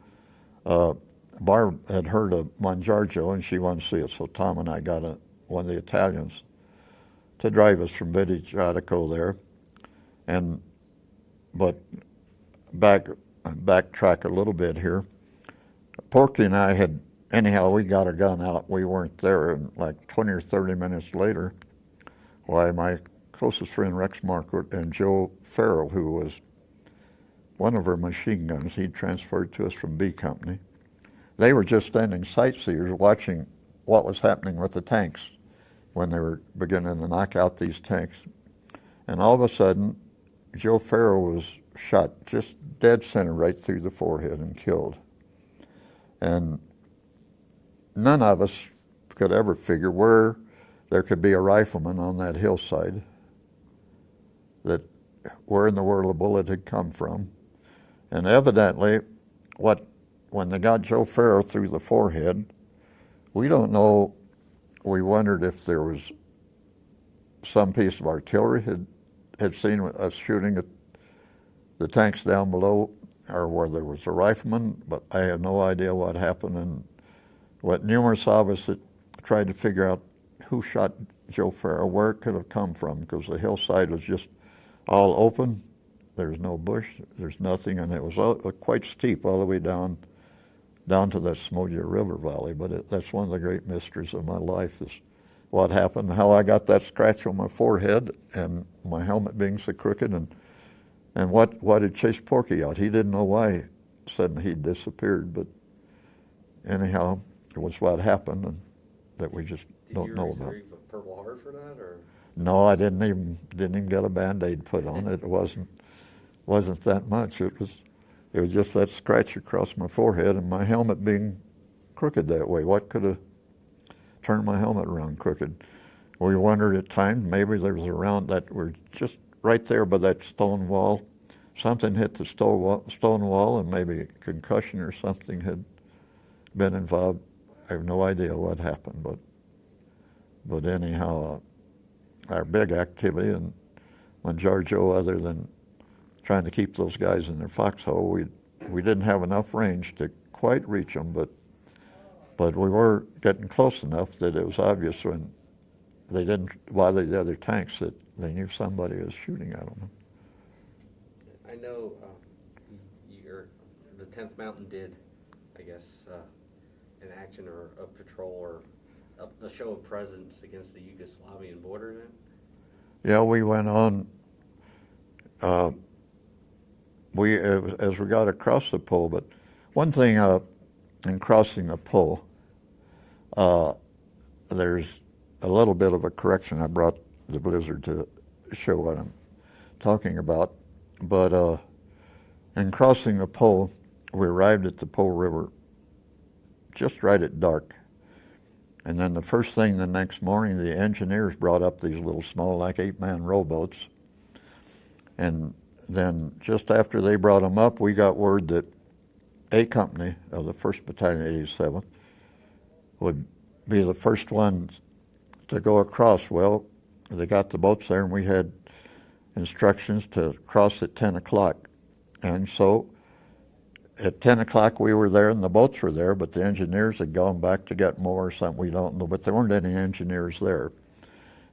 Barb had heard of Mongiorgio, and she wanted to see it, so Tom and I got one of the Italians to drive us from Biographical there. And but backtrack a little bit here. Porky and I had, anyhow, we got our gun out. We weren't there, and like 20 or 30 minutes later, why, my closest friend Rex Marquardt and Joe Farrell, who was one of our machine guns, he'd transferred to us from B Company. They were just standing sightseers watching what was happening with the tanks when they were beginning to knock out these tanks. And all of a sudden, Joe Farrell was shot just dead center right through the forehead and killed. And none of us could ever figure where there could be a rifleman on that hillside, that where in the world a bullet had come from. And evidently, when they got Joe Farrell through the forehead, we don't know, we wondered if there was some piece of artillery had seen us shooting at the tanks down below, or where there was a rifleman, but I have no idea what happened. And what numerous of us that tried to figure out who shot Joe Farrell, where it could have come from, because the hillside was just all open. There's no bush, there's nothing, and it was quite steep all the way down to the Mongiorgio River Valley. But that's one of the great mysteries of my life, is what happened, how I got that scratch on my forehead and my helmet being so crooked, and what had chased Porky out. He didn't know why suddenly he'd disappeared, but anyhow, it was what happened, and that we just don't know about. Did you receive a Purple Heart for that, or? No, I didn't even get a Band-Aid put on it. It wasn't that much. It was just that scratch across my forehead and my helmet being crooked that way. What could have turned my helmet around crooked? We wondered at times maybe there was a round that were just right there by that stone wall. Something hit the stone wall, and maybe a concussion or something had been involved. I have no idea what happened, but anyhow, our big activity in Mongiorgio, other than trying to keep those guys in their foxhole, we didn't have enough range to quite reach them, but we were getting close enough that it was obvious when they didn't bother the other tanks that they knew somebody was shooting at them. I know the 10th Mountain did, I guess, an action or a patrol or a show of presence against the Yugoslavian border then? Yeah, we went on. As we got across the pole, but one thing in crossing the pole, there's a little bit of a correction. I brought the blizzard to show what I'm talking about. But in crossing the pole, we arrived at the Pole River just right at dark. And then the first thing the next morning, the engineers brought up these little small, like 8-man rowboats. And then just after they brought them up, we got word that A Company of the 1st Battalion, 87th, would be the first ones to go across. Well, they got the boats there, and we had instructions to cross at 10 o'clock. And so at 10 o'clock we were there, and the boats were there, but the engineers had gone back to get more or something, we don't know, but there weren't any engineers there.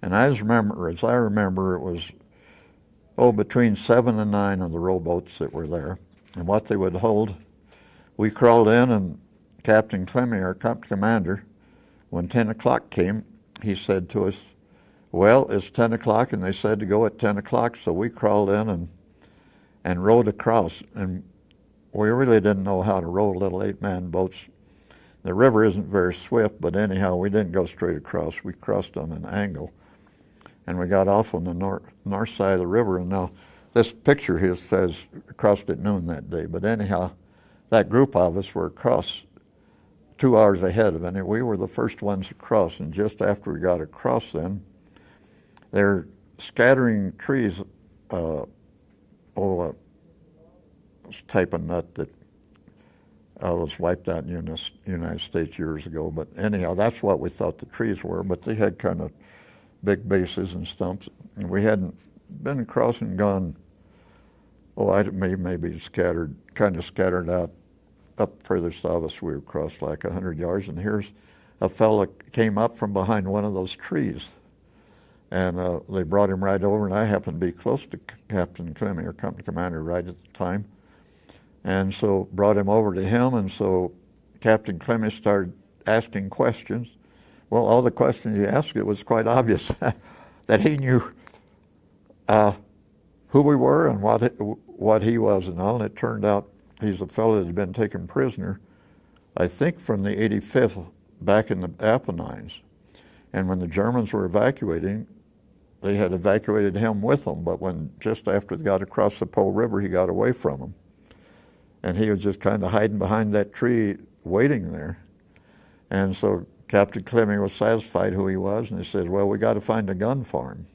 And as I remember, it was between 7 and 9 of the rowboats that were there. And what they would hold, we crawled in, and Captain Clemmy, our company commander, when 10 o'clock came, he said to us, well, it's 10 o'clock, and they said to go at 10 o'clock, so we crawled in and rowed across. And we really didn't know how to row little 8-man boats. The river isn't very swift, but anyhow, we didn't go straight across. We crossed on an angle, and we got off on the north side of the river. And now this picture here says crossed at noon that day, but anyhow, that group of us were across 2 hours ahead of it. We were the first ones across, and just after we got across then, they're scattering trees, type of nut that was wiped out in the United States years ago. But anyhow, that's what we thought the trees were, but they had kind of big bases and stumps. And we hadn't been across and gone, maybe scattered out up further south of us. We were across like 100 yards, and here's a fella came up from behind one of those trees. And they brought him right over, and I happened to be close to Captain Clemmy, or company commander, right at the time. And so brought him over to him, and so Captain Clemmy started asking questions. Well, all the questions he asked, it was quite obvious that he knew who we were and what he was and all. And it turned out he's a fellow that had been taken prisoner, I think from the 85th back in the Apennines. And when the Germans were evacuating, they had evacuated him with them, but when just after they got across the Po River, he got away from them. And he was just kind of hiding behind that tree, waiting there. And so Captain Clemmy was satisfied who he was, and he said, well, we got to find a gun for him.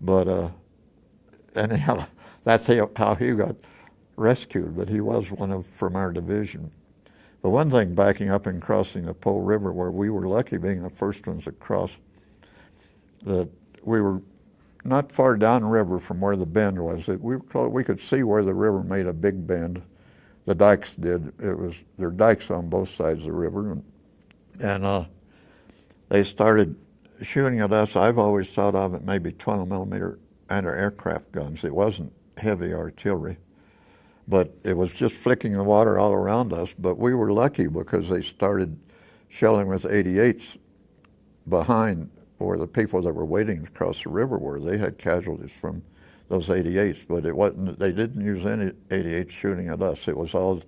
But anyhow, that's how he got rescued, but he was from our division. But one thing, backing up and crossing the Po River, where we were lucky being the first ones across, that we were not far downriver from where the bend was. We could see where the river made a big bend. The dikes did. There are dikes on both sides of the river, and they started shooting at us. I've always thought of it maybe 12 millimeter anti-aircraft guns. It wasn't heavy artillery, but it was just flicking the water all around us. But we were lucky because they started shelling with 88s behind where the people that were waiting to cross the river were. They had casualties from those 88s, but it wasn't. They didn't use any 88s shooting at us. It was all,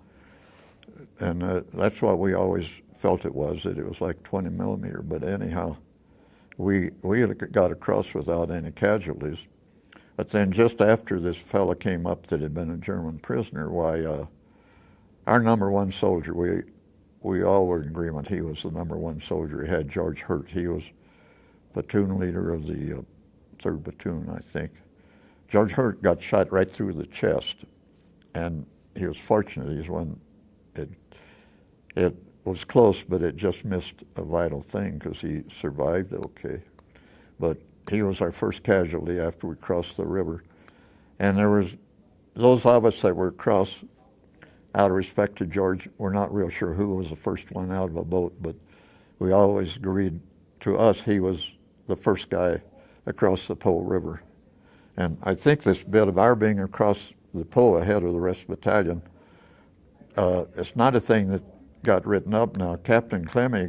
and that's what we always felt it was, that it was like 20 millimeter. But anyhow, we had got across without any casualties. But then just after this fella came up that had been a German prisoner, why, our number one soldier, we all were in agreement he was the number one soldier. He had George Hurt. He was platoon leader of the 3rd Platoon, I think. George Hurt got shot right through the chest, and he was fortunate. He's one, it was close, but it just missed a vital thing because he survived okay. But he was our first casualty after we crossed the river. And there was those of us that were across, out of respect to George, we're not real sure who was the first one out of a boat, but we always agreed, to us, he was the first guy across the Po River. And I think this bit of our being across the Po ahead of the rest of the battalion, it's not a thing that got written up now. Captain Clemmy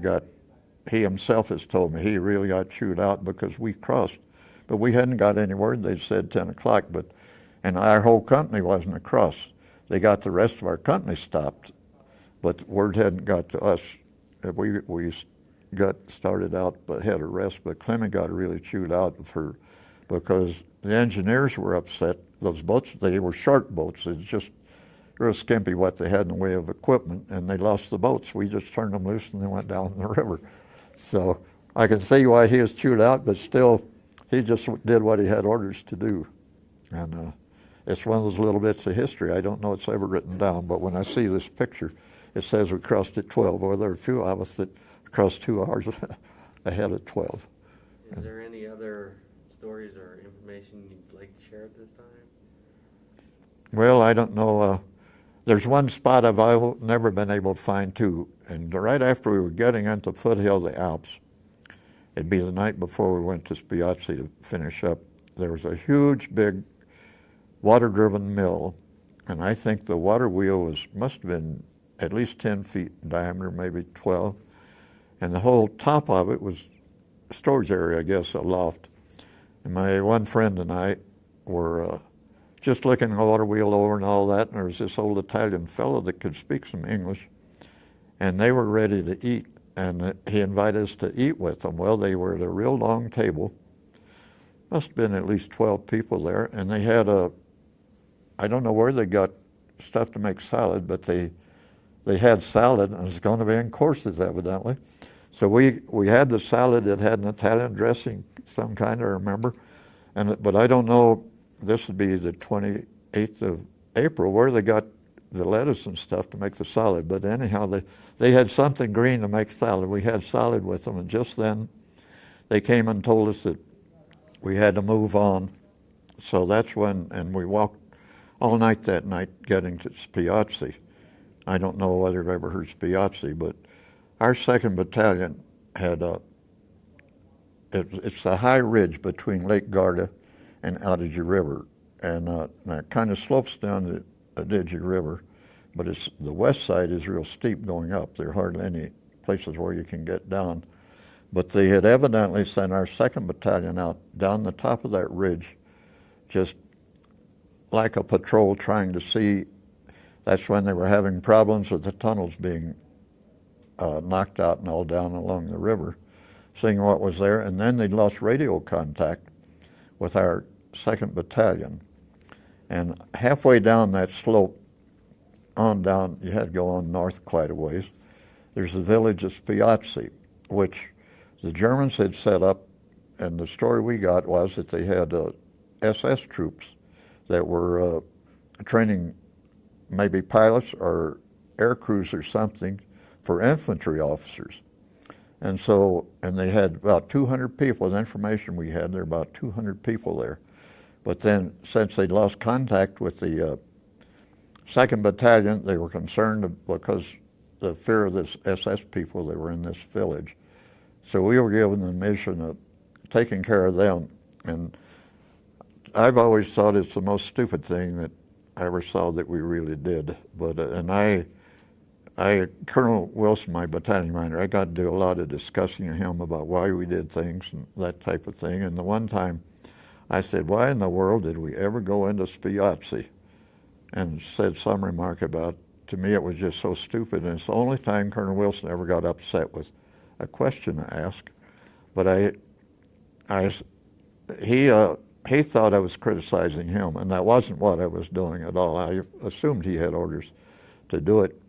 he himself has told me, he really got chewed out because we crossed. But we hadn't got any word. They said 10 o'clock, and our whole company wasn't across. They got the rest of our company stopped, but word hadn't got to us. We got started out ahead of rest, but Clemmy got really chewed out because the engineers were upset. Those boats, they were short boats. It's just real skimpy what they had in the way of equipment, and they lost the boats. We just turned them loose and they went down the river. So I can see why he was chewed out, but still, he just did what he had orders to do. And it's one of those little bits of history. I don't know it's ever written down, but when I see this picture, it says we crossed at 12. Well, there are a few of us that crossed 2 hours ahead of 12. Is there any other stories or information you'd like to share at this time? Well, I don't know. There's one spot I've never been able to find too, and right after we were getting into foothill of the Alps, it'd be the night before we went to Spiazzi to finish up, there was a huge, big, water-driven mill, and I think the water wheel must have been at least 10 feet in diameter, maybe 12, and the whole top of it was a storage area, I guess, a loft. And my one friend and I were just looking the water wheel over and all that, and there was this old Italian fellow that could speak some English, and they were ready to eat, and he invited us to eat with them. Well, they were at a real long table. Must have been at least 12 people there, and they had I don't know where they got stuff to make salad, but they had salad, and it was going to be in courses, evidently. So we had the salad that had an Italian dressing, some kind, I remember, but I don't know, this would be the 28th of April, where they got the lettuce and stuff to make the salad. But anyhow, they had something green to make salad. We had salad with them, and just then they came and told us that we had to move on. So that's when, and we walked all night that night getting to Spiazzi. I don't know whether you've ever heard Spiazzi, but our 2nd Battalion had it's a high ridge between Lake Garda and Adige River, and it kind of slopes down the Adige River, but the west side is real steep going up. There are hardly any places where you can get down. But they had evidently sent our 2nd Battalion out down the top of that ridge, just like a patrol trying to see. That's when they were having problems with the tunnels being knocked out and all down along the river, seeing what was there. And then they'd lost radio contact with our 2nd Battalion. And halfway down that slope, on down, you had to go on north quite a ways, there's the village of Spiazzi, which the Germans had set up, and the story we got was that they had SS troops that were training maybe pilots or air crews or something for infantry officers. And they had about 200 people. The information we had, there were about 200 people there. But then, since they'd lost contact with the 2nd Battalion, they were concerned because the fear of this SS people that were in this village. So we were given the mission of taking care of them. And I've always thought it's the most stupid thing that I ever saw that we really did. But Colonel Wilson, my battalion commander, I got to do a lot of discussing with him about why we did things and that type of thing. And the one time I said, why in the world did we ever go into Spiazzi? And said some remark about, to me it was just so stupid. And it's the only time Colonel Wilson ever got upset with a question I asked. But he thought I was criticizing him, and that wasn't what I was doing at all. I assumed he had orders to do it.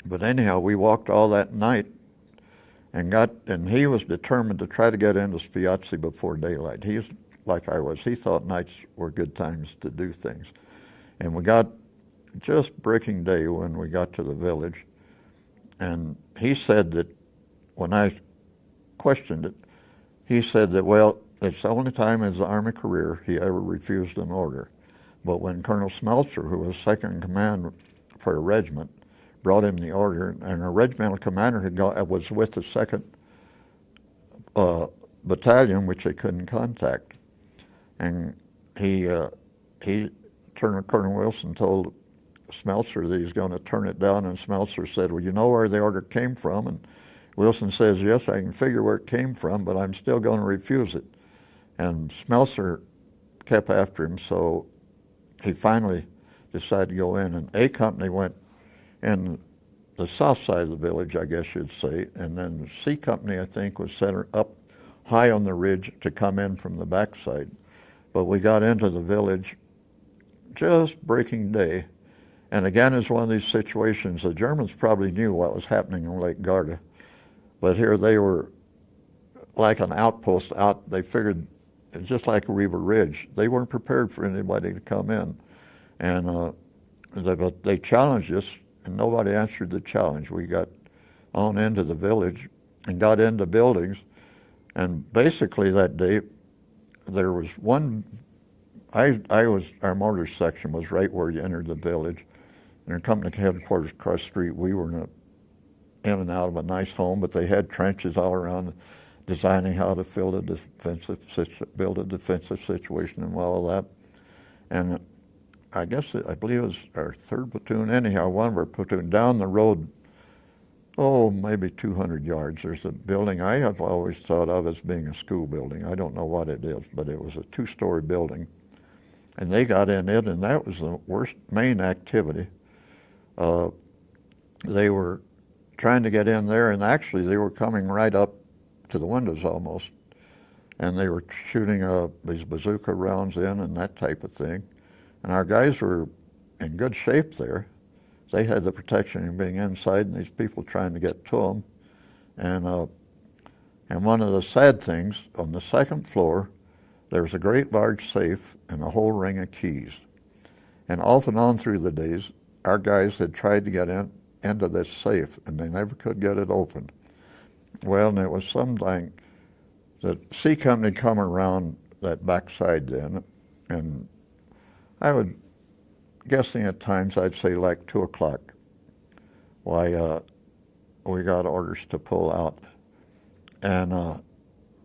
But anyhow, we walked all that night and he was determined to try to get into Spiazzi before daylight. He's like I was. He thought nights were good times to do things. And we got just breaking day when we got to the village. And he said that, when I questioned it, he said that, well, it's the only time in his Army career he ever refused an order. But when Colonel Smeltzer, who was 2nd in command for a regiment, brought him the order, and a regimental commander was with the 2nd Battalion, which they couldn't contact. And Colonel Wilson told Smeltzer that he's going to turn it down, and Smeltzer said, well, you know where the order came from? And Wilson says, yes, I can figure where it came from, but I'm still going to refuse it. And Smeltzer kept after him, so he finally decided to go in. And A Company went in the south side of the village, I guess you'd say, and then C Company, I think, was set up high on the ridge to come in from the backside. But we got into the village just breaking day. And again, it's one of these situations, the Germans probably knew what was happening in Lake Garda. But here they were like an outpost out. They figured, just like Riva Ridge, they weren't prepared for anybody to come in. And but they challenged us, and nobody answered the challenge. We got on into the village and got into buildings. And basically that day, there was one, our mortar section was right where you entered the village. And our company headquarters across the street, we were in and out of a nice home, but they had trenches all around, designing how to build a defensive situation and all that. And I believe it was our 3rd platoon, anyhow, one of our platoon, down the road, maybe 200 yards, there's a building I have always thought of as being a school building. I don't know what it is, but it was a 2-story building. And they got in it, and that was the worst main activity. They were trying to get in there, and actually they were coming right up to the windows almost. And they were shooting these bazooka rounds in and that type of thing. And our guys were in good shape there. They had the protection of being inside and these people trying to get to them. And one of the sad things, on the 2nd floor, there was a great large safe and a whole ring of keys. And off and on through the days, our guys had tried to get into this safe, and they never could get it open. Well, and it was something that C Company come around that backside then, and I would, guessing at times, I'd say like 2 o'clock. Why, we got orders to pull out. And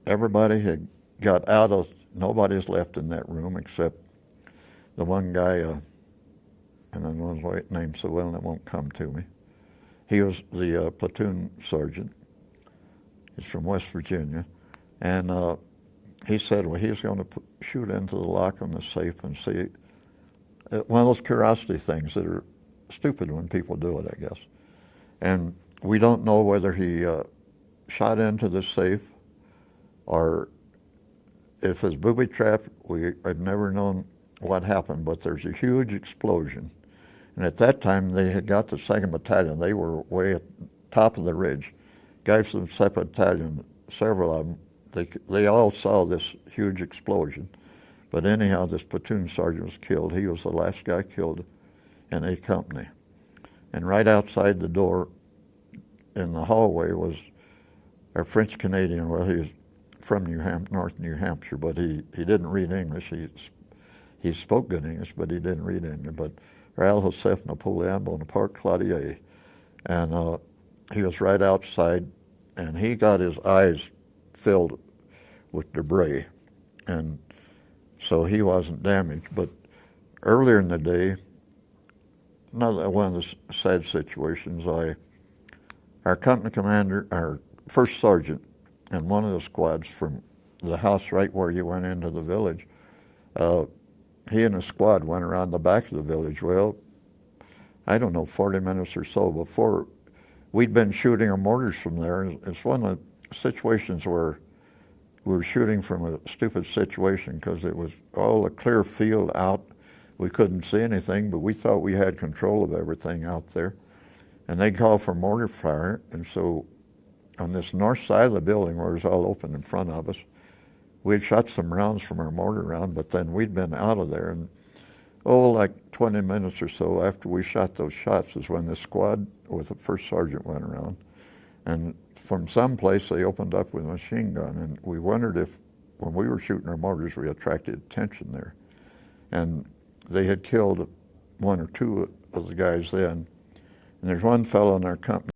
everybody had got out of, nobody's left in that room except the one guy, and then one named so well and it won't come to me. He was the platoon sergeant. He's from West Virginia. And he said, well, he's going to shoot into the lock on the safe and see. One of those curiosity things that are stupid when people do it, I guess. And we don't know whether he shot into the safe or if it's booby-trapped. We had never known what happened, but there's a huge explosion. And at that time, they had got the 2nd Battalion. They were way at the top of the ridge. Guys from the 2nd Battalion, several of them, they all saw this huge explosion. But anyhow, this platoon sergeant was killed. He was the last guy killed in A Company. And right outside the door in the hallway was our French Canadian. Well, he was from North New Hampshire, but he didn't read English. He spoke good English, but he didn't read English. But Ral Joseph Napoleon Bonaparte Clodier. And he was right outside, and he got his eyes filled with debris. And so he wasn't damaged. But earlier in the day, another one of the sad situations, our company commander, our first sergeant, and one of the squads from the house right where you went into the village, he and his squad went around the back of the village. Well, I don't know, 40 minutes or so before, we'd been shooting our mortars from there. It's one of the situations where we were shooting from a stupid situation because it was all a clear field out. We couldn't see anything, but we thought we had control of everything out there. And they called for mortar fire, and so on this north side of the building where it was all open in front of us, we had shot some rounds from our mortar round, but then we'd been out of there. And like 20 minutes or so after we shot those shots is when the squad with the first sergeant went around. And from some place they opened up with a machine gun, and we wondered if when we were shooting our mortars we attracted attention there. And they had killed one or two of the guys then. And there's one fellow in our company